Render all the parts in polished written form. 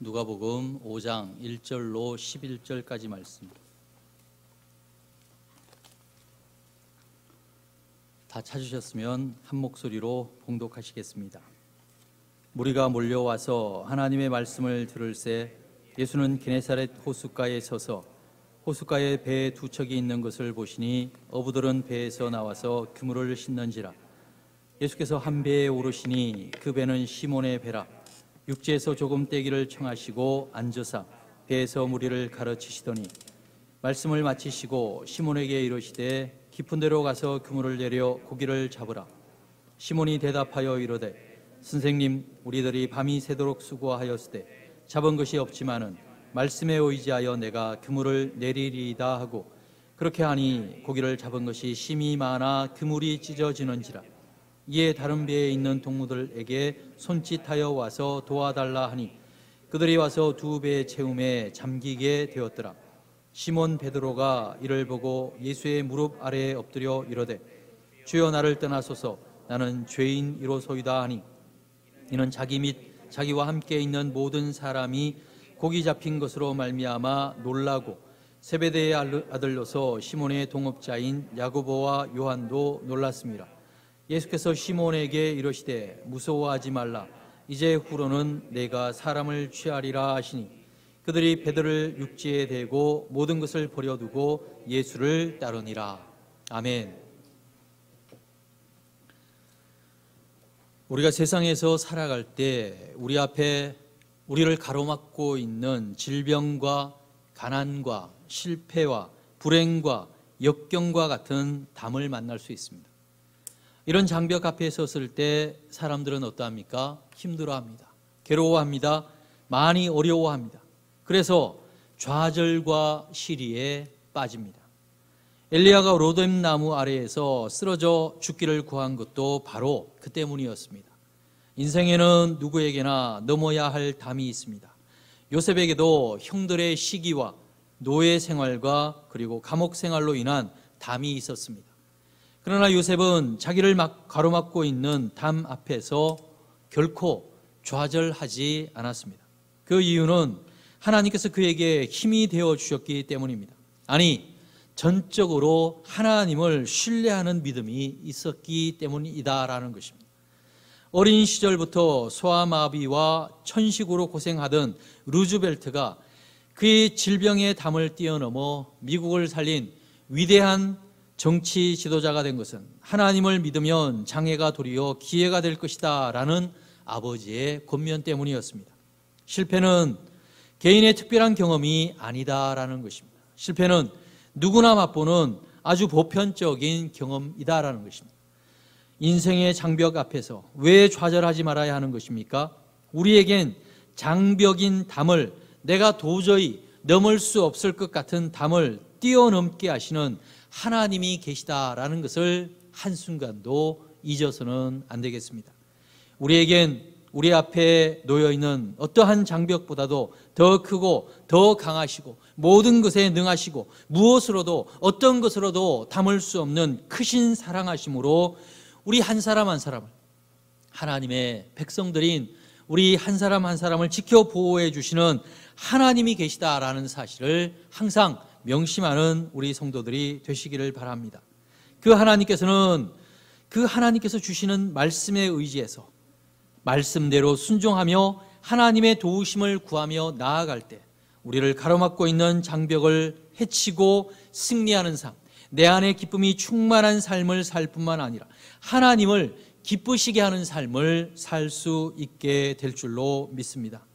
누가복음 5장 1절로 11절까지 말씀. 다 찾으셨으면 한 목소리로 봉독하시겠습니다. 무리가 몰려와서 하나님의 말씀을 들을새 예수는 게네사렛 호숫가에 서서 호숫가에 배 두 척이 있는 것을 보시니 어부들은 배에서 나와서 그물을 씻는지라. 예수께서 한 배에 오르시니 그 배는 시몬의 배라. 육지에서 조금 떼기를 청하시고 앉으사 배에서 무리를 가르치시더니 말씀을 마치시고 시몬에게 이르시되 깊은 데로 가서 그물을 내려 고기를 잡으라. 시몬이 대답하여 이르되 선생님, 우리들이 밤이 새도록 수고하였으되 잡은 것이 없지만은 말씀에 의지하여 내가 그물을 내리리이다 하고 그렇게 하니 고기를 잡은 것이 심히 많아 그물이 찢어지는지라. 이에 다른 배에 있는 동무들에게 손짓하여 와서 도와달라 하니 그들이 와서 두 배의 채움에 잠기게 되었더라. 시몬 베드로가 이를 보고 예수의 무릎 아래에 엎드려 이르되 주여, 나를 떠나소서, 나는 죄인이로소이다 하니 이는 자기 및 자기와 함께 있는 모든 사람이 고기 잡힌 것으로 말미암아 놀라고 세베대의 아들로서 시몬의 동업자인 야고보와 요한도 놀랐습니다. 예수께서 시몬에게 이르시되 무서워하지 말라. 이제 후로는 내가 사람을 취하리라 하시니 그들이 배들을 육지에 대고 모든 것을 버려두고 예수를 따르니라. 아멘. 우리가 세상에서 살아갈 때 우리 앞에 우리를 가로막고 있는 질병과 가난과 실패와 불행과 역경과 같은 담을 만날 수 있습니다. 이런 장벽 앞에 섰을 때 사람들은 어떠합니까? 힘들어합니다. 괴로워합니다. 많이 어려워합니다. 그래서 좌절과 시리에 빠집니다. 엘리야가 로뎀 나무 아래에서 쓰러져 죽기를 구한 것도 바로 그 때문이었습니다. 인생에는 누구에게나 넘어야 할 담이 있습니다. 요셉에게도 형들의 시기와 노예 생활과 그리고 감옥 생활로 인한 담이 있었습니다. 그러나 요셉은 자기를 가로막고 있는 담 앞에서 결코 좌절하지 않았습니다. 그 이유는 하나님께서 그에게 힘이 되어 주셨기 때문입니다. 아니, 전적으로 하나님을 신뢰하는 믿음이 있었기 때문이다라는 것입니다. 어린 시절부터 소아마비와 천식으로 고생하던 루즈벨트가 그의 질병의 담을 뛰어넘어 미국을 살린 위대한 정치 지도자가 된 것은 하나님을 믿으면 장애가 도리어 기회가 될 것이다 라는 아버지의 권면 때문이었습니다. 실패는 개인의 특별한 경험이 아니다라는 것입니다. 실패는 누구나 맛보는 아주 보편적인 경험이다라는 것입니다. 인생의 장벽 앞에서 왜 좌절하지 말아야 하는 것입니까? 우리에겐 장벽인 담을, 내가 도저히 넘을 수 없을 것 같은 담을 뛰어넘게 하시는 하나님이 계시다라는 것을 한순간도 잊어서는 안 되겠습니다. 우리에겐 우리 앞에 놓여있는 어떠한 장벽보다도 더 크고 더 강하시고 모든 것에 능하시고 무엇으로도 어떤 것으로도 담을 수 없는 크신 사랑하심으로 우리 한 사람 한 사람을, 하나님의 백성들인 우리 한 사람 한 사람을 지켜 보호해 주시는 하나님이 계시다라는 사실을 항상 명심하는 우리 성도들이 되시기를 바랍니다. 그 하나님께서는 그 하나님께서 주시는 말씀에 의지해서 말씀대로 순종하며 하나님의 도우심을 구하며 나아갈 때 우리를 가로막고 있는 장벽을 해치고 승리하는 삶, 내 안에 기쁨이 충만한 삶을 살 뿐만 아니라 하나님을 기쁘시게 하는 삶을 살 수 있게 될 줄로 믿습니다.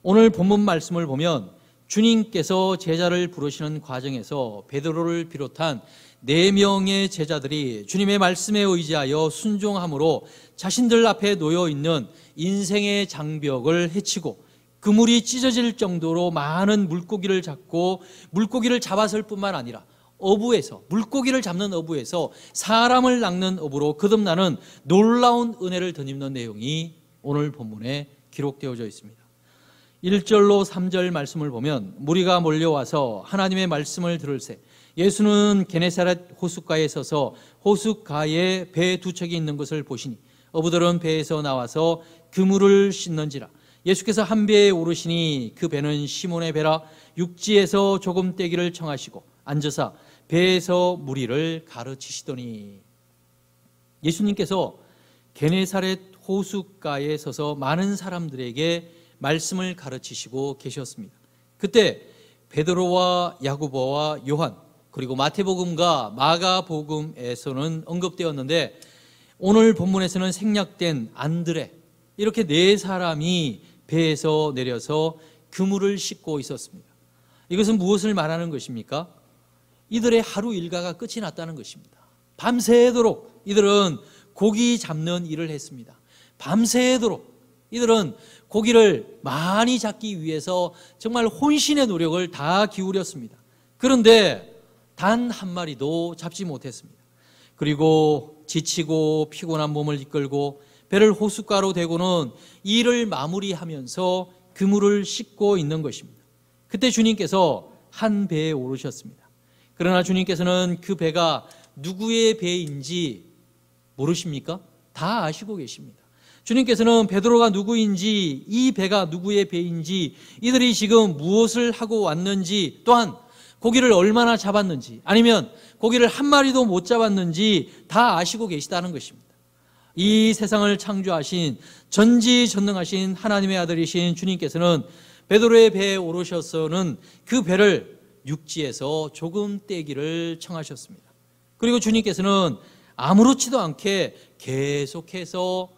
오늘 본문 말씀을 보면 주님께서 제자를 부르시는 과정에서 베드로를 비롯한 4명의 제자들이 주님의 말씀에 의지하여 순종함으로 자신들 앞에 놓여있는 인생의 장벽을 해치고 그물이 찢어질 정도로 많은 물고기를 잡고 물고기를 잡았을 뿐만 아니라 어부에서, 물고기를 잡는 어부에서 사람을 낚는 어부로 거듭나는 놀라운 은혜를 덧입는 내용이 오늘 본문에 기록되어져 있습니다. 1절로 3절 말씀을 보면 무리가 몰려와서 하나님의 말씀을 들을새 예수는 게네사렛 호숫가에 서서 호숫가에 배 두 척이 있는 것을 보시니 어부들은 배에서 나와서 그물을 씻는지라. 예수께서 한 배에 오르시니 그 배는 시몬의 배라 육지에서 조금 떼기를 청하시고 앉으사 배에서 무리를 가르치시더니. 예수님께서 게네사렛 호숫가에 서서 많은 사람들에게 말씀을 가르치시고 계셨습니다. 그때 베드로와 야고보와 요한, 그리고 마태복음과 마가복음에서는 언급되었는데 오늘 본문에서는 생략된 안드레, 이렇게 네 사람이 배에서 내려서 그물을 씻고 있었습니다. 이것은 무엇을 말하는 것입니까? 이들의 하루 일과가 끝이 났다는 것입니다. 밤새도록 이들은 고기 잡는 일을 했습니다. 밤새도록 이들은 고기를 많이 잡기 위해서 정말 혼신의 노력을 다 기울였습니다. 그런데 단 한 마리도 잡지 못했습니다. 그리고 지치고 피곤한 몸을 이끌고 배를 호숫가로 대고는 일을 마무리하면서 그물을 씻고 있는 것입니다. 그때 주님께서 한 배에 오르셨습니다. 그러나 주님께서는 그 배가 누구의 배인지 모르십니까? 다 아시고 계십니다. 주님께서는 베드로가 누구인지, 이 배가 누구의 배인지, 이들이 지금 무엇을 하고 왔는지, 또한 고기를 얼마나 잡았는지, 아니면 고기를 한 마리도 못 잡았는지 다 아시고 계시다는 것입니다. 이 세상을 창조하신 전지전능하신 하나님의 아들이신 주님께서는 베드로의 배에 오르셔서는 그 배를 육지에서 조금 떼기를 청하셨습니다. 그리고 주님께서는 아무렇지도 않게 계속해서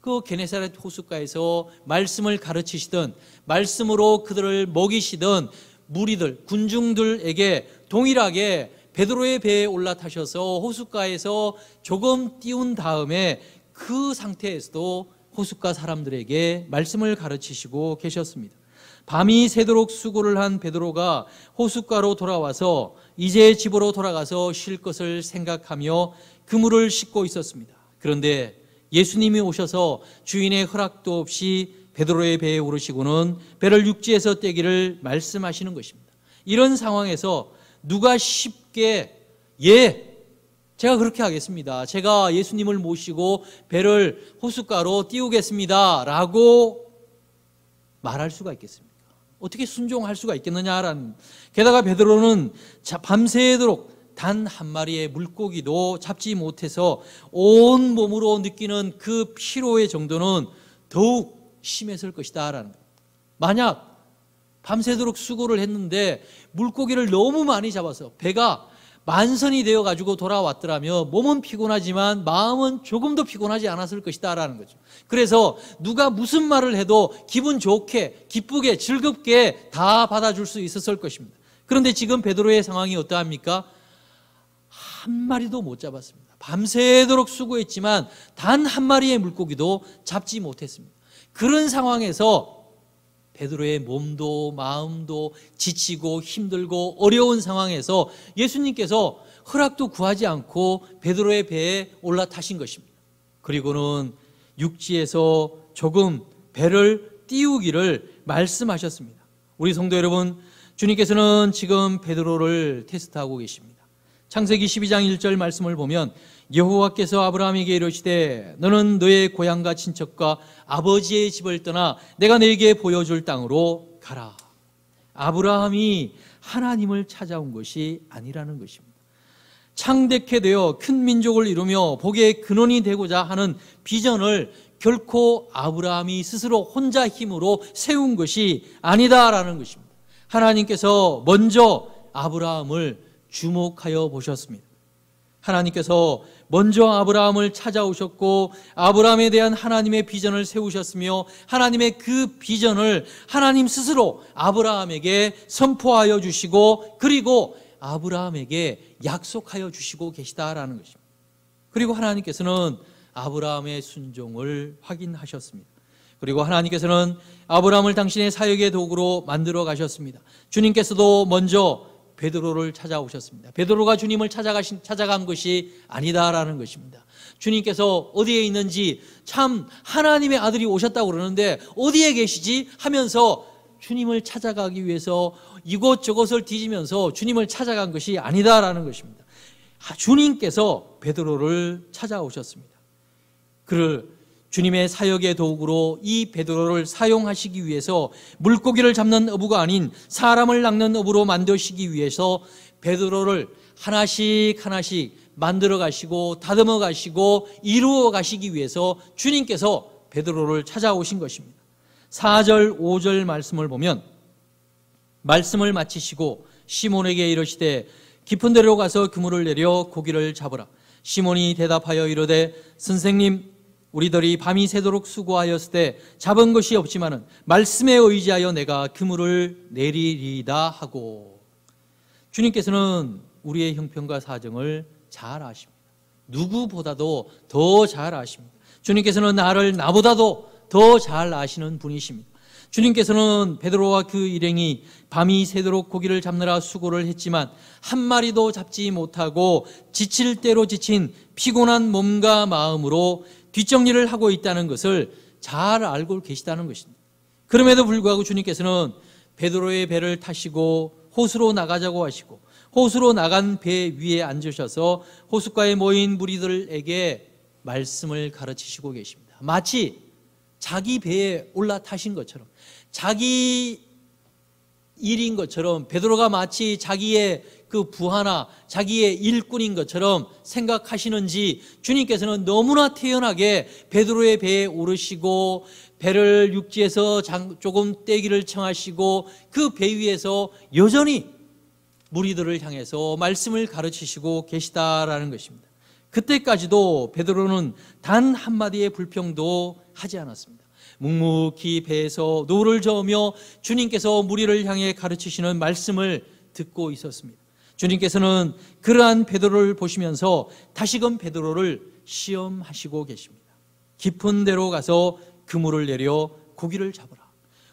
그 게네사렛 호숫가에서 말씀을 가르치시던, 말씀으로 그들을 먹이시던 무리들, 군중들에게 동일하게 베드로의 배에 올라타셔서 호숫가에서 조금 띄운 다음에 그 상태에서도 호숫가 사람들에게 말씀을 가르치시고 계셨습니다. 밤이 새도록 수고를 한 베드로가 호숫가로 돌아와서 이제 집으로 돌아가서 쉴 것을 생각하며 그물을 씻고 있었습니다. 그런데 예수님이 오셔서 주인의 허락도 없이 베드로의 배에 오르시고는 배를 육지에서 떼기를 말씀하시는 것입니다. 이런 상황에서 누가 쉽게 제가 그렇게 하겠습니다, 제가 예수님을 모시고 배를 호숫가로 띄우겠습니다 라고 말할 수가 있겠습니까? 어떻게 순종할 수가 있겠느냐라는. 게다가 베드로는 밤새도록 단 한 마리의 물고기도 잡지 못해서 온 몸으로 느끼는 그 피로의 정도는 더욱 심했을 것이다 라는 거예요. 만약 밤새도록 수고를 했는데 물고기를 너무 많이 잡아서 배가 만선이 되어 가지고 돌아왔더라면 몸은 피곤하지만 마음은 조금도 피곤하지 않았을 것이다 라는 거죠. 그래서 누가 무슨 말을 해도 기분 좋게, 기쁘게, 즐겁게 다 받아줄 수 있었을 것입니다. 그런데 지금 베드로의 상황이 어떠합니까? 한 마리도 못 잡았습니다. 밤새도록 수고했지만 단 한 마리의 물고기도 잡지 못했습니다. 그런 상황에서 베드로의 몸도 마음도 지치고 힘들고 어려운 상황에서 예수님께서 허락도 구하지 않고 베드로의 배에 올라타신 것입니다. 그리고는 육지에서 조금 배를 띄우기를 말씀하셨습니다. 우리 성도 여러분, 주님께서는 지금 베드로를 테스트하고 계십니다. 창세기 12장 1절 말씀을 보면 여호와께서 아브라함에게 이르시되 너는 너의 고향과 친척과 아버지의 집을 떠나 내가 너에게 보여줄 땅으로 가라. 아브라함이 하나님을 찾아온 것이 아니라는 것입니다. 창대케 되어 큰 민족을 이루며 복의 근원이 되고자 하는 비전을 결코 아브라함이 스스로 혼자 힘으로 세운 것이 아니다라는 것입니다. 하나님께서 먼저 아브라함을 주목하여 보셨습니다. 하나님께서 먼저 아브라함을 찾아오셨고 아브라함에 대한 하나님의 비전을 세우셨으며 하나님의 그 비전을 하나님 스스로 아브라함에게 선포하여 주시고 그리고 아브라함에게 약속하여 주시고 계시다라는 것입니다. 그리고 하나님께서는 아브라함의 순종을 확인하셨습니다. 그리고 하나님께서는 아브라함을 당신의 사역의 도구로 만들어 가셨습니다. 주님께서도 먼저 베드로를 찾아오셨습니다. 베드로가 주님을 찾아간 것이 아니다라는 것입니다. 주님께서 어디에 있는지, 참 하나님의 아들이 오셨다고 그러는데 어디에 계시지 하면서 주님을 찾아가기 위해서 이곳저곳을 뒤지면서 주님을 찾아간 것이 아니다라는 것입니다. 주님께서 베드로를 찾아오셨습니다. 그를 주님의 사역의 도구로 이 베드로를 사용하시기 위해서 물고기를 잡는 어부가 아닌 사람을 낚는 어부로 만드시기 위해서 베드로를 하나씩 하나씩 만들어 가시고 다듬어 가시고 이루어 가시기 위해서 주님께서 베드로를 찾아오신 것입니다. 4절 5절 말씀을 보면 말씀을 마치시고 시몬에게 이르시되 깊은 데로 가서 그물을 내려 고기를 잡으라. 시몬이 대답하여 이르되 선생님 우리들이 밤이 새도록 수고하였을 때 잡은 것이 없지만은 말씀에 의지하여 내가 그물을 내리리다 하고. 주님께서는 우리의 형편과 사정을 잘 아십니다. 누구보다도 더 잘 아십니다. 주님께서는 나를 나보다도 더 잘 아시는 분이십니다. 주님께서는 베드로와 그 일행이 밤이 새도록 고기를 잡느라 수고를 했지만 한 마리도 잡지 못하고 지칠 대로 지친 피곤한 몸과 마음으로 뒷정리를 하고 있다는 것을 잘 알고 계시다는 것입니다. 그럼에도 불구하고 주님께서는 베드로의 배를 타시고 호수로 나가자고 하시고 호수로 나간 배 위에 앉으셔서 호숫가에 모인 무리들에게 말씀을 가르치시고 계십니다. 마치 자기 배에 올라타신 것처럼, 자기 일인 것처럼, 베드로가 마치 자기의 그 부하나 자기의 일꾼인 것처럼 생각하시는지 주님께서는 너무나 태연하게 베드로의 배에 오르시고 배를 육지에서 조금 떼기를 청하시고 그 배 위에서 여전히 무리들을 향해서 말씀을 가르치시고 계시다라는 것입니다. 그때까지도 베드로는 단 한마디의 불평도 하지 않았습니다. 묵묵히 배에서 노를 저으며 주님께서 무리를 향해 가르치시는 말씀을 듣고 있었습니다. 주님께서는 그러한 베드로를 보시면서 다시금 베드로를 시험하시고 계십니다. 깊은 데로 가서 그물을 내려 고기를 잡으라.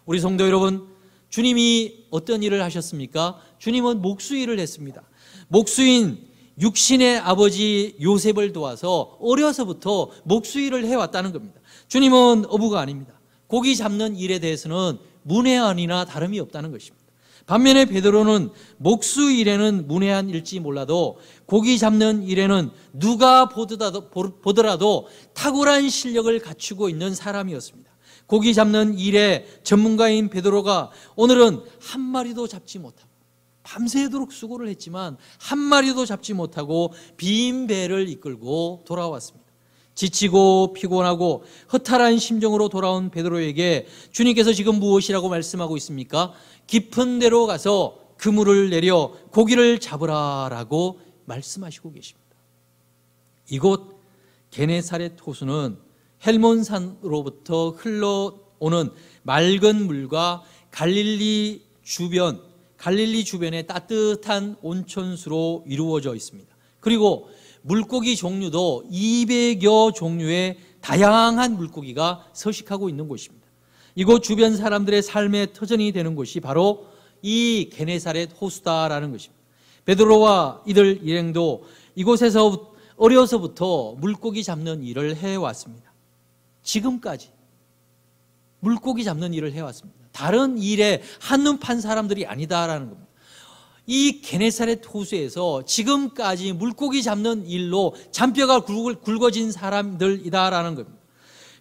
우리 성도 여러분, 주님이 어떤 일을 하셨습니까? 주님은 목수일을 했습니다. 목수인 육신의 아버지 요셉을 도와서 어려서부터 목수일을 해왔다는 겁니다. 주님은 어부가 아닙니다. 고기 잡는 일에 대해서는 문외한이나 다름이 없다는 것입니다. 반면에 베드로는 목수일에는 문외한일지 몰라도 고기 잡는 일에는 누가 보더라도 탁월한 실력을 갖추고 있는 사람이었습니다. 고기 잡는 일에 전문가인 베드로가 오늘은 한 마리도 잡지 못하고 밤새도록 수고를 했지만 한 마리도 잡지 못하고 빈 배를 이끌고 돌아왔습니다. 지치고 피곤하고 허탈한 심정으로 돌아온 베드로에게 주님께서 지금 무엇이라고 말씀하고 있습니까? 깊은 데로 가서 그물을 내려 고기를 잡으라라고 말씀하시고 계십니다. 이곳 게네사렛 호수는 헬몬산으로부터 흘러오는 맑은 물과 갈릴리 주변의 따뜻한 온천수로 이루어져 있습니다. 그리고 물고기 종류도 200여 종류의 다양한 물고기가 서식하고 있는 곳입니다. 이곳 주변 사람들의 삶의 터전이 되는 곳이 바로 이 게네사렛 호수다라는 것입니다. 베드로와 이들 일행도 이곳에서 어려서부터 물고기 잡는 일을 해왔습니다. 지금까지 물고기 잡는 일을 해왔습니다. 다른 일에 한눈 판 사람들이 아니다라는 겁니다. 이 게네사렛 호수에서 지금까지 물고기 잡는 일로 잔뼈가 굵어진 사람들이다라는 겁니다.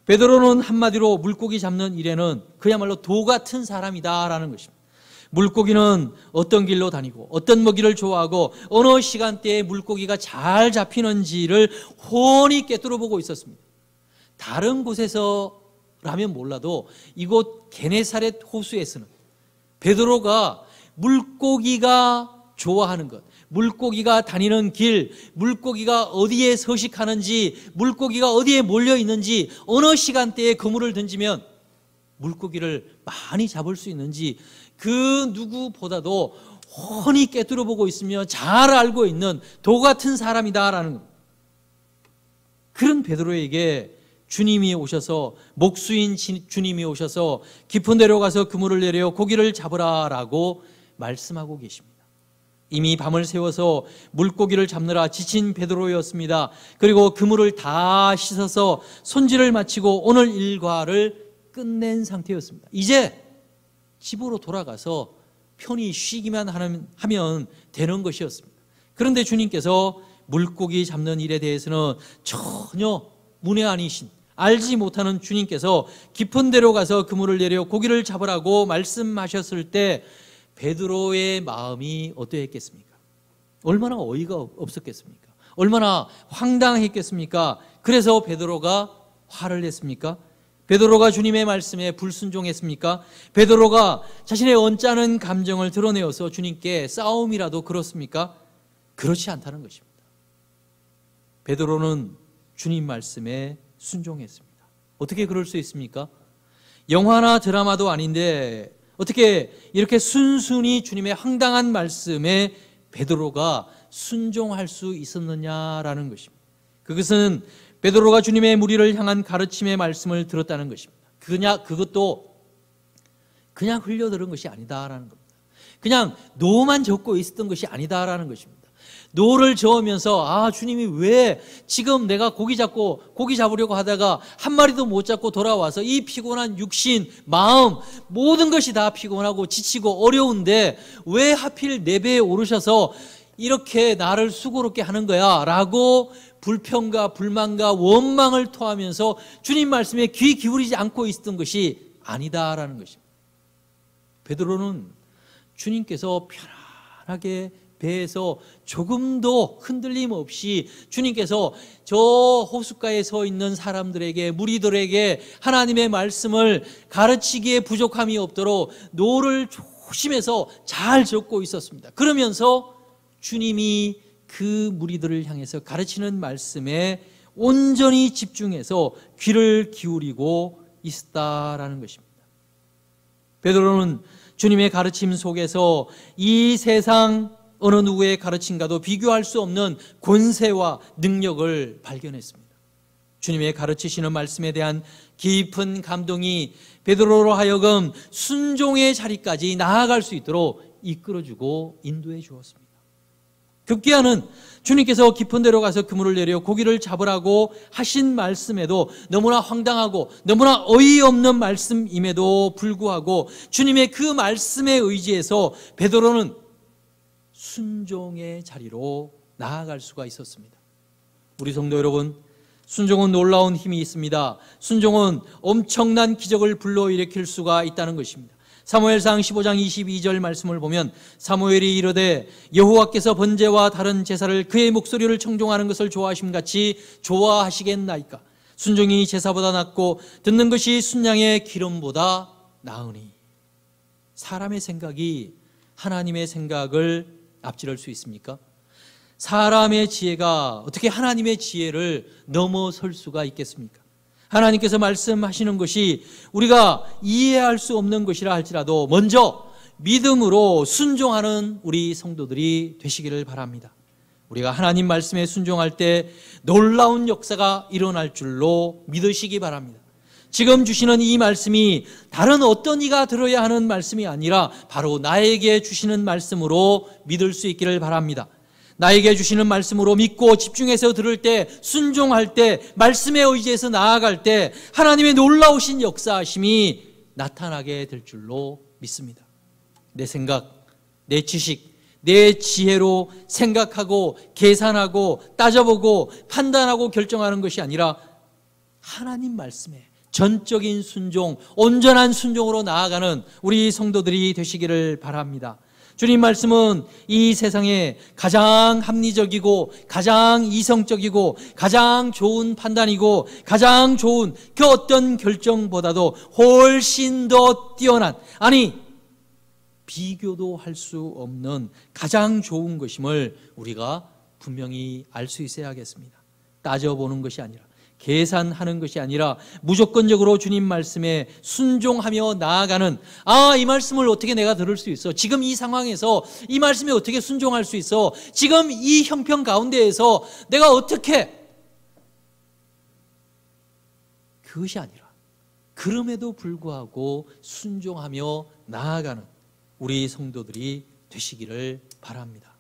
베드로는 한마디로 물고기 잡는 일에는 그야말로 도 같은 사람이다라는 것입니다. 물고기는 어떤 길로 다니고 어떤 먹이를 좋아하고 어느 시간대에 물고기가 잘 잡히는지를 훤히 꿰뚫어 보고 있었습니다. 다른 곳에서라면 몰라도 이곳 게네사렛 호수에서는 베드로가 물고기가 좋아하는 것, 물고기가 다니는 길, 물고기가 어디에 서식하는지, 물고기가 어디에 몰려 있는지, 어느 시간대에 그물을 던지면 물고기를 많이 잡을 수 있는지 그 누구보다도 훤히 꿰뚫어 보고 있으며 잘 알고 있는 도 같은 사람이다라는 겁니다. 그런 베드로에게 주님이 오셔서, 목수인 주님이 오셔서 깊은 데로 가서 그물을 내려 고기를 잡으라라고 말씀하고 계십니다. 이미 밤을 새워서 물고기를 잡느라 지친 베드로였습니다. 그리고 그물을 다 씻어서 손질을 마치고 오늘 일과를 끝낸 상태였습니다. 이제 집으로 돌아가서 편히 쉬기만 하면 되는 것이었습니다. 그런데 주님께서 물고기 잡는 일에 대해서는 전혀 문외한이신, 알지 못하는 주님께서 깊은 데로 가서 그물을 내려 고기를 잡으라고 말씀하셨을 때 베드로의 마음이 어떠했겠습니까? 얼마나 어이가 없었겠습니까? 얼마나 황당했겠습니까? 그래서 베드로가 화를 냈습니까? 베드로가 주님의 말씀에 불순종했습니까? 베드로가 자신의 언짢은 감정을 드러내어서 주님께 싸움이라도 걸었습니까? 그렇지 않다는 것입니다. 베드로는 주님 말씀에 순종했습니다. 어떻게 그럴 수 있습니까? 영화나 드라마도 아닌데 어떻게 이렇게 순순히 주님의 황당한 말씀에 베드로가 순종할 수 있었느냐라는 것입니다. 그것은 베드로가 주님의 무리를 향한 가르침의 말씀을 들었다는 것입니다. 그것도 그냥 흘려들은 것이 아니다라는 겁니다. 그냥 노만 젓고 있었던 것이 아니다라는 것입니다. 노를 저으면서 주님이 왜 지금 내가 고기 잡으려고 하다가 한 마리도 못 잡고 돌아와서 이 피곤한 육신, 마음 모든 것이 다 피곤하고 지치고 어려운데 왜 하필 내 배에 오르셔서 이렇게 나를 수고롭게 하는 거야 라고 불평과 불만과 원망을 토하면서 주님 말씀에 귀 기울이지 않고 있었던 것이 아니다라는 것입니다. 베드로는 주님께서 편안하게 배에서 조금도 흔들림 없이 주님께서 저 호숫가에 서 있는 사람들에게, 무리들에게 하나님의 말씀을 가르치기에 부족함이 없도록 노를 조심해서 잘 젓고 있었습니다. 그러면서 주님이 그 무리들을 향해서 가르치는 말씀에 온전히 집중해서 귀를 기울이고 있었다라는 것입니다. 베드로는 주님의 가르침 속에서 이 세상 어느 누구의 가르침과도 비교할 수 없는 권세와 능력을 발견했습니다. 주님의 가르치시는 말씀에 대한 깊은 감동이 베드로로 하여금 순종의 자리까지 나아갈 수 있도록 이끌어주고 인도해 주었습니다. 급기야는 주님께서 깊은 데로 가서 그물을 내려 고기를 잡으라고 하신 말씀에도 너무나 황당하고 너무나 어이없는 말씀임에도 불구하고 주님의 그 말씀에 의지해서 베드로는 순종의 자리로 나아갈 수가 있었습니다. 우리 성도 여러분, 순종은 놀라운 힘이 있습니다. 순종은 엄청난 기적을 불러일으킬 수가 있다는 것입니다. 사무엘상 15장 22절 말씀을 보면 사무엘이 이르되 여호와께서 번제와 다른 제사를 그의 목소리를 청종하는 것을 좋아하심같이 좋아하시겠나이까. 순종이 제사보다 낫고 듣는 것이 순양의 기름보다 나으니. 사람의 생각이 하나님의 생각을 앞지를 수 있습니까? 사람의 지혜가 어떻게 하나님의 지혜를 넘어설 수가 있겠습니까? 하나님께서 말씀하시는 것이 우리가 이해할 수 없는 것이라 할지라도 먼저 믿음으로 순종하는 우리 성도들이 되시기를 바랍니다. 우리가 하나님 말씀에 순종할 때 놀라운 역사가 일어날 줄로 믿으시기 바랍니다. 지금 주시는 이 말씀이 다른 어떤 이가 들어야 하는 말씀이 아니라 바로 나에게 주시는 말씀으로 믿을 수 있기를 바랍니다. 나에게 주시는 말씀으로 믿고 집중해서 들을 때, 순종할 때, 말씀에 의지해서 나아갈 때 하나님의 놀라우신 역사하심이 나타나게 될 줄로 믿습니다. 내 생각, 내 지식, 내 지혜로 생각하고 계산하고 따져보고 판단하고 결정하는 것이 아니라 하나님 말씀에 전적인 순종, 온전한 순종으로 나아가는 우리 성도들이 되시기를 바랍니다. 주님 말씀은 이 세상에 가장 합리적이고 가장 이성적이고 가장 좋은 판단이고 가장 좋은 그 어떤 결정보다도 훨씬 더 뛰어난, 아니 비교도 할 수 없는 가장 좋은 것임을 우리가 분명히 알 수 있어야겠습니다. 따져보는 것이 아니라, 계산하는 것이 아니라 무조건적으로 주님 말씀에 순종하며 나아가는, 이 말씀을 어떻게 내가 들을 수 있어? 지금 이 상황에서 이 말씀에 어떻게 순종할 수 있어? 지금 이 형편 가운데에서 내가 어떻게? 그것이 아니라 그럼에도 불구하고 순종하며 나아가는 우리 성도들이 되시기를 바랍니다.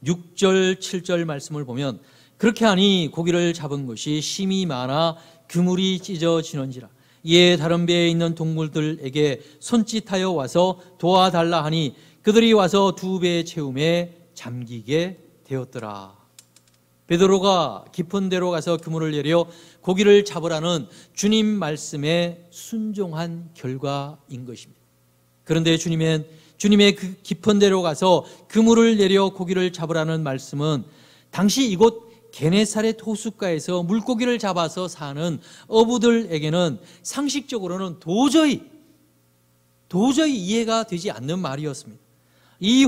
6절 7절 말씀을 보면 그렇게 하니 고기를 잡은 것이 심이 많아 그물이 찢어지는지라. 이에 다른 배에 있는 동물들에게 손짓하여 와서 도와달라 하니 그들이 와서 두 배의 채움에 잠기게 되었더라. 베드로가 깊은 데로 가서 그물을 내려 고기를 잡으라는 주님 말씀에 순종한 결과인 것입니다. 그런데 주님의 그 깊은 데로 가서 그물을 내려 고기를 잡으라는 말씀은 당시 이곳 게네사렛 호숫가에서 물고기를 잡아서 사는 어부들에게는 상식적으로는 도저히 이해가 되지 않는 말이었습니다. 이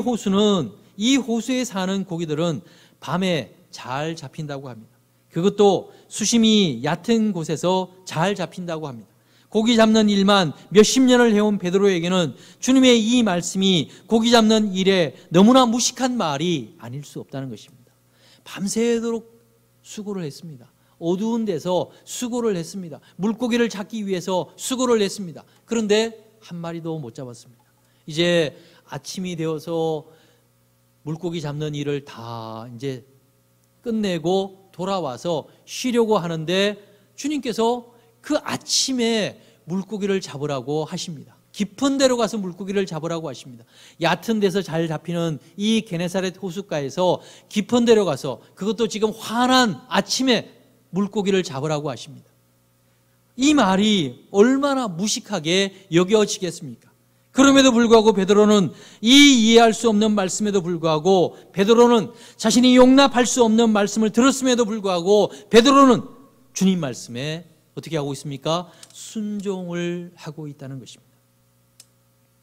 호수에 사는 고기들은 밤에 잘 잡힌다고 합니다. 그것도 수심이 얕은 곳에서 잘 잡힌다고 합니다. 고기 잡는 일만 몇십 년을 해온 베드로에게는 주님의 이 말씀이 고기 잡는 일에 너무나 무식한 말이 아닐 수 없다는 것입니다. 밤새도록 수고를 했습니다. 어두운 데서 수고를 했습니다. 물고기를 잡기 위해서 수고를 했습니다. 그런데 한 마리도 못 잡았습니다. 이제 아침이 되어서 물고기 잡는 일을 다 이제 끝내고 돌아와서 쉬려고 하는데 주님께서 그 아침에 물고기를 잡으라고 하십니다. 깊은 데로 가서 물고기를 잡으라고 하십니다. 얕은 데서 잘 잡히는 이 게네사렛 호숫가에서 깊은 데로 가서, 그것도 지금 환한 아침에 물고기를 잡으라고 하십니다. 이 말이 얼마나 무식하게 여겨지겠습니까? 그럼에도 불구하고 베드로는 이 이해할 수 없는 말씀에도 불구하고, 베드로는 자신이 용납할 수 없는 말씀을 들었음에도 불구하고 베드로는 주님 말씀에 어떻게 하고 있습니까? 순종을 하고 있다는 것입니다.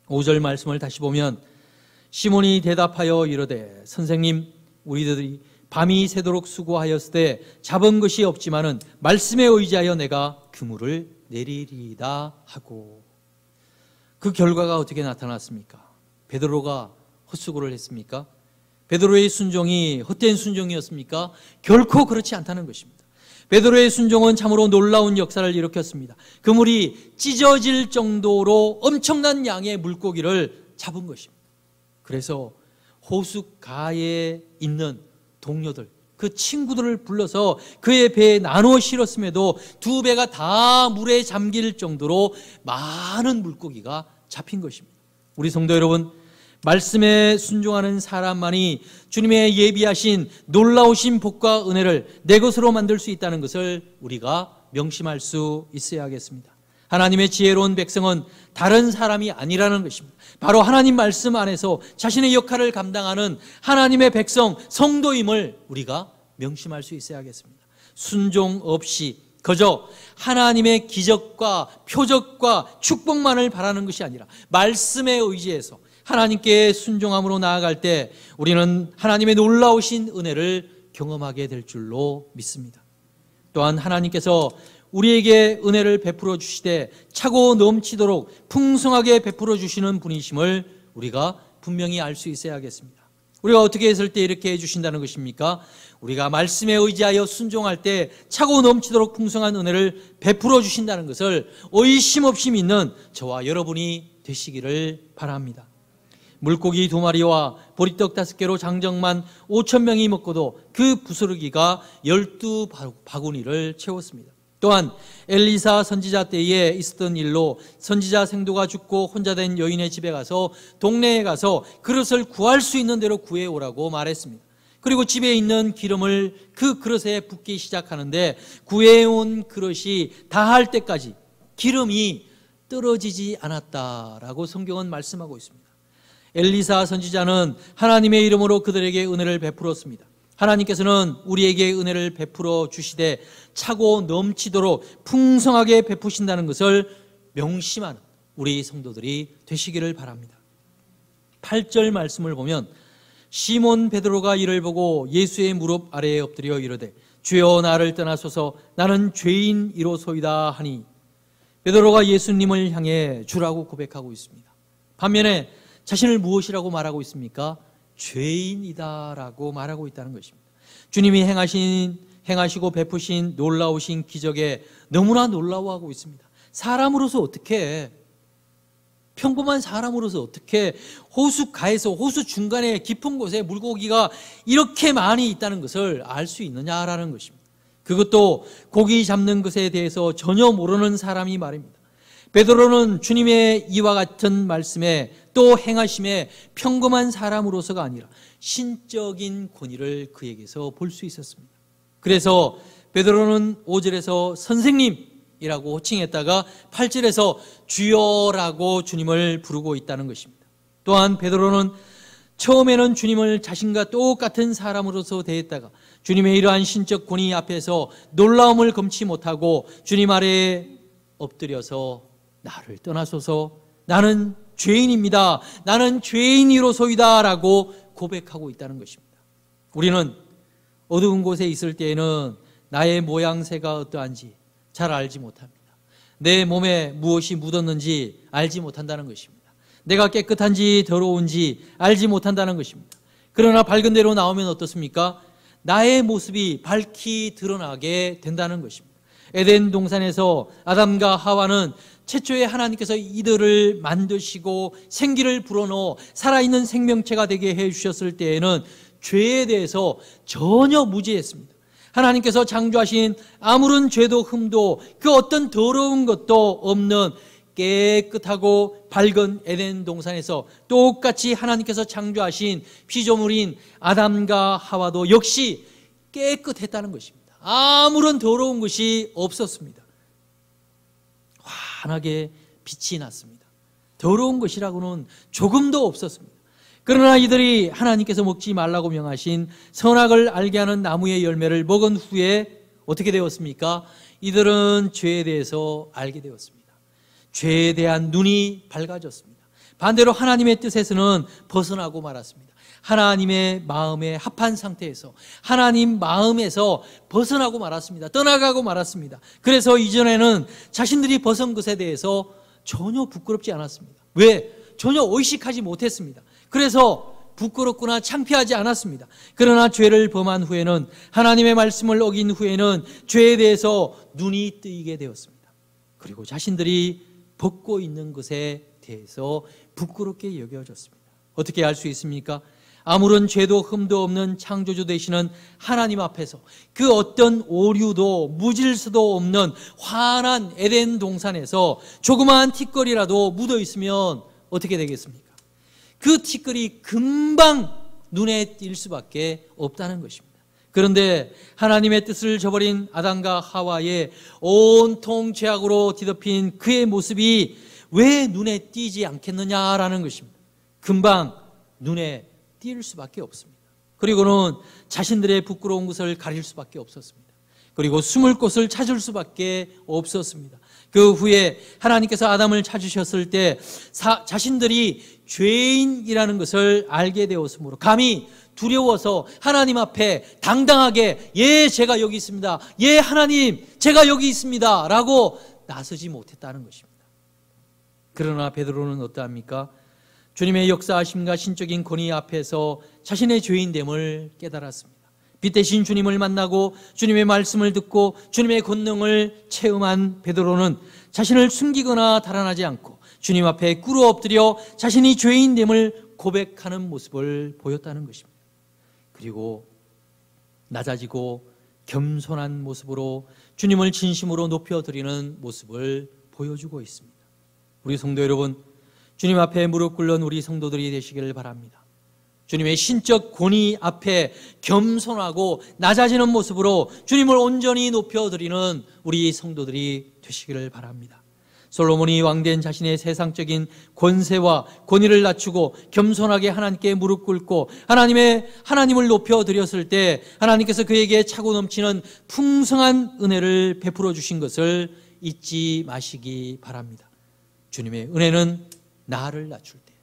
5절 말씀을 다시 보면 시몬이 대답하여 이르되 선생님, 우리들이 밤이 새도록 수고하였을 때 잡은 것이 없지만은 말씀에 의지하여 내가 그물을 내리리이다 하고. 그 결과가 어떻게 나타났습니까? 베드로가 헛수고를 했습니까? 베드로의 순종이 헛된 순종이었습니까? 결코 그렇지 않다는 것입니다. 베드로의 순종은 참으로 놀라운 역사를 일으켰습니다. 그물이 찢어질 정도로 엄청난 양의 물고기를 잡은 것입니다. 그래서 호숫가에 있는 동료들, 그 친구들을 불러서 그의 배에 나누어 실었음에도 두 배가 다 물에 잠길 정도로 많은 물고기가 잡힌 것입니다. 우리 성도 여러분, 말씀에 순종하는 사람만이 주님의 예비하신 놀라우신 복과 은혜를 내 것으로 만들 수 있다는 것을 우리가 명심할 수 있어야겠습니다. 하나님의 지혜로운 백성은 다른 사람이 아니라는 것입니다. 바로 하나님 말씀 안에서 자신의 역할을 감당하는 하나님의 백성, 성도임을 우리가 명심할 수 있어야겠습니다. 순종 없이 그저 하나님의 기적과 표적과 축복만을 바라는 것이 아니라 말씀에 의지해서 하나님께 순종함으로 나아갈 때 우리는 하나님의 놀라우신 은혜를 경험하게 될 줄로 믿습니다. 또한 하나님께서 우리에게 은혜를 베풀어 주시되 차고 넘치도록 풍성하게 베풀어 주시는 분이심을 우리가 분명히 알 수 있어야겠습니다. 우리가 어떻게 했을 때 이렇게 해주신다는 것입니까? 우리가 말씀에 의지하여 순종할 때 차고 넘치도록 풍성한 은혜를 베풀어 주신다는 것을 의심 없이 믿는 저와 여러분이 되시기를 바랍니다. 물고기 2마리와 보리떡 5개로 장정만 5,000명이 먹고도 그 부스러기가 12바구니를 채웠습니다. 또한 엘리사 선지자 때에 있었던 일로 선지자 생도가 죽고 혼자 된 여인의 집에 가서 동네에 가서 그릇을 구할 수 있는 대로 구해오라고 말했습니다. 그리고 집에 있는 기름을 그 그릇에 붓기 시작하는데 구해온 그릇이 다할 때까지 기름이 떨어지지 않았다라고 성경은 말씀하고 있습니다. 엘리사 선지자는 하나님의 이름으로 그들에게 은혜를 베풀었습니다. 하나님께서는 우리에게 은혜를 베풀어 주시되 차고 넘치도록 풍성하게 베푸신다는 것을 명심하는 우리 성도들이 되시기를 바랍니다. 8절 말씀을 보면 시몬 베드로가 이를 보고 예수의 무릎 아래에 엎드려 이르되 주여 나를 떠나소서 나는 죄인이로소이다 하니, 베드로가 예수님을 향해 주라고 고백하고 있습니다. 반면에 자신을 무엇이라고 말하고 있습니까? 죄인이다라고 말하고 있다는 것입니다. 주님이 행하시고 베푸신 놀라우신 기적에 너무나 놀라워하고 있습니다. 사람으로서 어떻게, 평범한 사람으로서 어떻게 호숫가에서, 호수 중간에 깊은 곳에 물고기가 이렇게 많이 있다는 것을 알 수 있느냐라는 것입니다. 그것도 고기 잡는 것에 대해서 전혀 모르는 사람이 말입니다. 베드로는 주님의 이와 같은 말씀에 또 행하심에 평범한 사람으로서가 아니라 신적인 권위를 그에게서 볼 수 있었습니다. 그래서 베드로는 5절에서 선생님이라고 호칭했다가 8절에서 주여라고 주님을 부르고 있다는 것입니다. 또한 베드로는 처음에는 주님을 자신과 똑같은 사람으로서 대했다가 주님의 이러한 신적 권위 앞에서 놀라움을 금치 못하고 주님 아래에 엎드려서 나를 떠나소서, 나는 죄인입니다, 나는 죄인이로소이다 라고 고백하고 있다는 것입니다. 우리는 어두운 곳에 있을 때에는 나의 모양새가 어떠한지 잘 알지 못합니다. 내 몸에 무엇이 묻었는지 알지 못한다는 것입니다. 내가 깨끗한지 더러운지 알지 못한다는 것입니다. 그러나 밝은 데로 나오면 어떻습니까? 나의 모습이 밝히 드러나게 된다는 것입니다. 에덴 동산에서 아담과 하와는 최초에 하나님께서 이들을 만드시고 생기를 불어넣어 살아있는 생명체가 되게 해주셨을 때에는 죄에 대해서 전혀 무지했습니다. 하나님께서 창조하신 아무런 죄도 흠도 그 어떤 더러운 것도 없는 깨끗하고 밝은 에덴 동산에서 똑같이 하나님께서 창조하신 피조물인 아담과 하와도 역시 깨끗했다는 것입니다. 아무런 더러운 것이 없었습니다. 환하게 빛이 났습니다. 더러운 것이라고는 조금도 없었습니다. 그러나 이들이 하나님께서 먹지 말라고 명하신 선악을 알게 하는 나무의 열매를 먹은 후에 어떻게 되었습니까? 이들은 죄에 대해서 알게 되었습니다. 죄에 대한 눈이 밝아졌습니다. 반대로 하나님의 뜻에서는 벗어나고 말았습니다. 하나님의 마음에 합한 상태에서 하나님 마음에서 벗어나고 말았습니다. 떠나가고 말았습니다. 그래서 이전에는 자신들이 벗은 것에 대해서 전혀 부끄럽지 않았습니다. 왜? 전혀 의식하지 못했습니다. 그래서 부끄럽거나 창피하지 않았습니다. 그러나 죄를 범한 후에는, 하나님의 말씀을 어긴 후에는 죄에 대해서 눈이 뜨이게 되었습니다. 그리고 자신들이 벗고 있는 것에 대해서 부끄럽게 여겨졌습니다. 어떻게 알 수 있습니까? 아무런 죄도 흠도 없는 창조주 되시는 하나님 앞에서 그 어떤 오류도 무질서도 없는 환한 에덴 동산에서 조그마한 티끌이라도 묻어 있으면 어떻게 되겠습니까? 그 티끌이 금방 눈에 띌 수밖에 없다는 것입니다. 그런데 하나님의 뜻을 저버린 아담과 하와의 온통 죄악으로 뒤덮인 그의 모습이 왜 눈에 띄지 않겠느냐라는 것입니다. 금방 눈에 띌 수밖에 없습니다. 그리고는 자신들의 부끄러운 것을 가릴 수밖에 없었습니다. 그리고 숨을 곳을 찾을 수밖에 없었습니다. 그 후에 하나님께서 아담을 찾으셨을 때 자신들이 죄인이라는 것을 알게 되었으므로 감히 두려워서 하나님 앞에 당당하게 예 제가 여기 있습니다, 예 하나님 제가 여기 있습니다 라고 나서지 못했다는 것입니다. 그러나 베드로는 어떠합니까? 주님의 역사하심과 신적인 권위 앞에서 자신의 죄인됨을 깨달았습니다. 빛 대신 주님을 만나고 주님의 말씀을 듣고 주님의 권능을 체험한 베드로는 자신을 숨기거나 달아나지 않고 주님 앞에 꿇어 엎드려 자신이 죄인됨을 고백하는 모습을 보였다는 것입니다. 그리고 낮아지고 겸손한 모습으로 주님을 진심으로 높여드리는 모습을 보여주고 있습니다. 우리 성도 여러분, 주님 앞에 무릎 꿇는 우리 성도들이 되시기를 바랍니다. 주님의 신적 권위 앞에 겸손하고 낮아지는 모습으로 주님을 온전히 높여드리는 우리 성도들이 되시기를 바랍니다. 솔로몬이 왕된 자신의 세상적인 권세와 권위를 낮추고 겸손하게 하나님께 무릎 꿇고 하나님을 높여드렸을 때 하나님께서 그에게 차고 넘치는 풍성한 은혜를 베풀어 주신 것을 잊지 마시기 바랍니다. 주님의 은혜는 나를 낮출 때,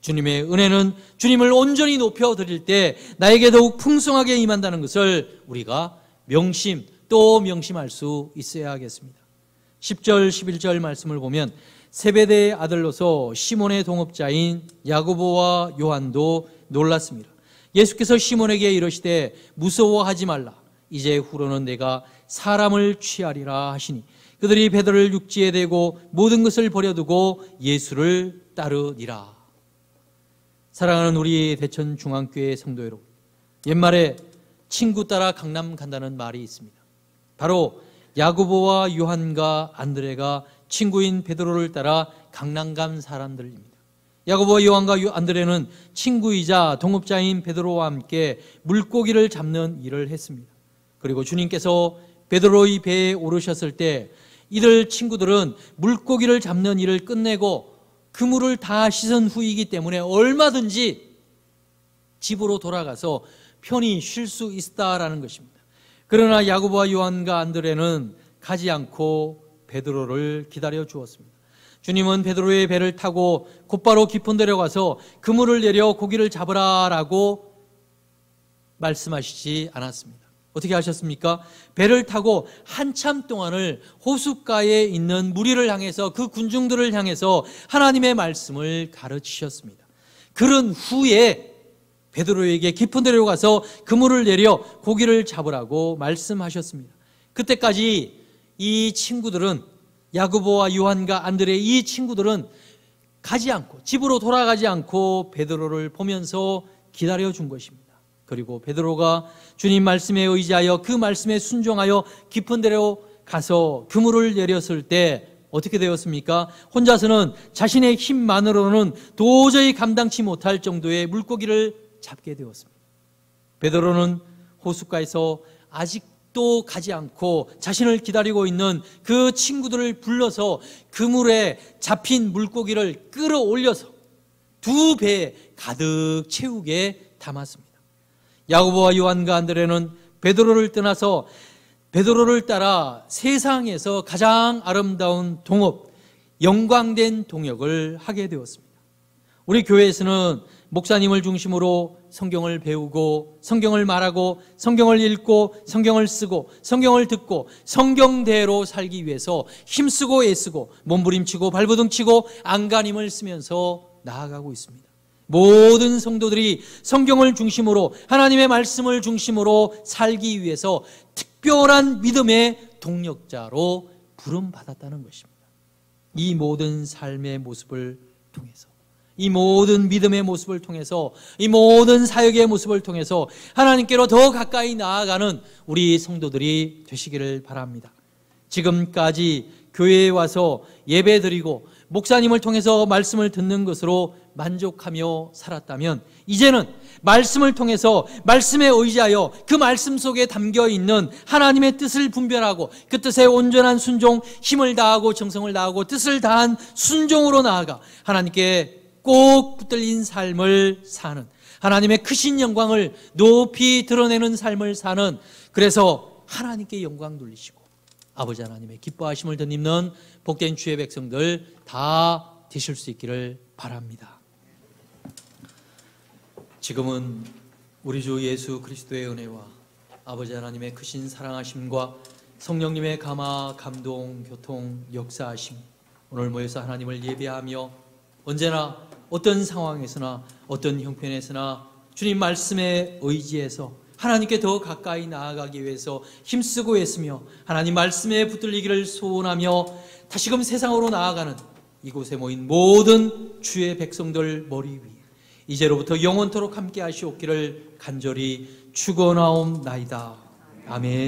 주님의 은혜는 주님을 온전히 높여드릴 때 나에게 더욱 풍성하게 임한다는 것을 우리가 또 명심할 수 있어야 하겠습니다. 10절 11절 말씀을 보면 세베대의 아들로서 시몬의 동업자인 야고보와 요한도 놀랐습니다. 예수께서 시몬에게 이르시되 무서워하지 말라, 이제 후로는 내가 사람을 취하리라 하시니 그들이 베드로를 육지에 대고 모든 것을 버려두고 예수를 따르니라. 사랑하는 우리 대천중앙교회 성도 여러분, 옛말에 친구 따라 강남 간다는 말이 있습니다. 바로 야고보와 요한과 안드레가 친구인 베드로를 따라 강남 간 사람들입니다. 야고보와 요한과 안드레는 친구이자 동업자인 베드로와 함께 물고기를 잡는 일을 했습니다. 그리고 주님께서 베드로의 배에 오르셨을 때 이들 친구들은 물고기를 잡는 일을 끝내고 그물을 다 씻은 후이기 때문에 얼마든지 집으로 돌아가서 편히 쉴 수 있다라는 것입니다. 그러나 야고보와 요한과 안드레는 가지 않고 베드로를 기다려 주었습니다. 주님은 베드로의 배를 타고 곧바로 깊은 데로 가서 그물을 내려 고기를 잡으라라고 말씀하시지 않았습니다. 어떻게 하셨습니까? 배를 타고 한참 동안을 호숫가에 있는 무리를 향해서, 그 군중들을 향해서 하나님의 말씀을 가르치셨습니다. 그런 후에 베드로에게 깊은 데로 가서 그물을 내려 고기를 잡으라고 말씀하셨습니다. 그때까지 이 친구들은, 야고보와 요한과 안드레 이 친구들은 가지 않고, 집으로 돌아가지 않고 베드로를 보면서 기다려 준 것입니다. 그리고 베드로가 주님 말씀에 의지하여 그 말씀에 순종하여 깊은 데로 가서 그물을 내렸을 때 어떻게 되었습니까? 혼자서는 자신의 힘만으로는 도저히 감당치 못할 정도의 물고기를 잡게 되었습니다. 베드로는 호숫가에서 아직도 가지 않고 자신을 기다리고 있는 그 친구들을 불러서 그물에 잡힌 물고기를 끌어올려서 두 배에 가득 채우게 담았습니다. 야고보와 요한과 안드레는 베드로를 떠나서 베드로를 따라 세상에서 가장 아름다운 동업, 영광된 동역을 하게 되었습니다. 우리 교회에서는 목사님을 중심으로 성경을 배우고, 성경을 말하고, 성경을 읽고, 성경을 쓰고, 성경을 듣고, 성경대로 살기 위해서 힘쓰고 애쓰고 몸부림치고 발버둥치고 안간힘을 쓰면서 나아가고 있습니다. 모든 성도들이 성경을 중심으로, 하나님의 말씀을 중심으로 살기 위해서 특별한 믿음의 동력자로 부름받았다는 것입니다. 이 모든 삶의 모습을 통해서, 이 모든 믿음의 모습을 통해서, 이 모든 사역의 모습을 통해서 하나님께로 더 가까이 나아가는 우리 성도들이 되시기를 바랍니다. 지금까지 교회에 와서 예배드리고 목사님을 통해서 말씀을 듣는 것으로 만족하며 살았다면, 이제는 말씀을 통해서, 말씀에 의지하여 그 말씀 속에 담겨있는 하나님의 뜻을 분별하고 그 뜻에 온전한 순종, 힘을 다하고 정성을 다하고 뜻을 다한 순종으로 나아가 하나님께 꼭 붙들린 삶을 사는, 하나님의 크신 영광을 높이 드러내는 삶을 사는, 그래서 하나님께 영광 돌리시고 아버지 하나님의 기뻐하심을 덧입는 복된 주의 백성들 다 되실 수 있기를 바랍니다. 지금은 우리 주 예수 그리스도의 은혜와 아버지 하나님의 크신 사랑하심과 성령님의 감화, 감동, 교통, 역사하심, 오늘 모여서 하나님을 예배하며 언제나 어떤 상황에서나 어떤 형편에서나 주님 말씀에 의지해서 하나님께 더 가까이 나아가기 위해서 힘쓰고 애쓰며 하나님 말씀에 붙들리기를 소원하며 다시금 세상으로 나아가는 이곳에 모인 모든 주의 백성들 머리 위에 이제로부터 영원토록 함께 하시옵기를 간절히 축원하옵나이다. 아멘.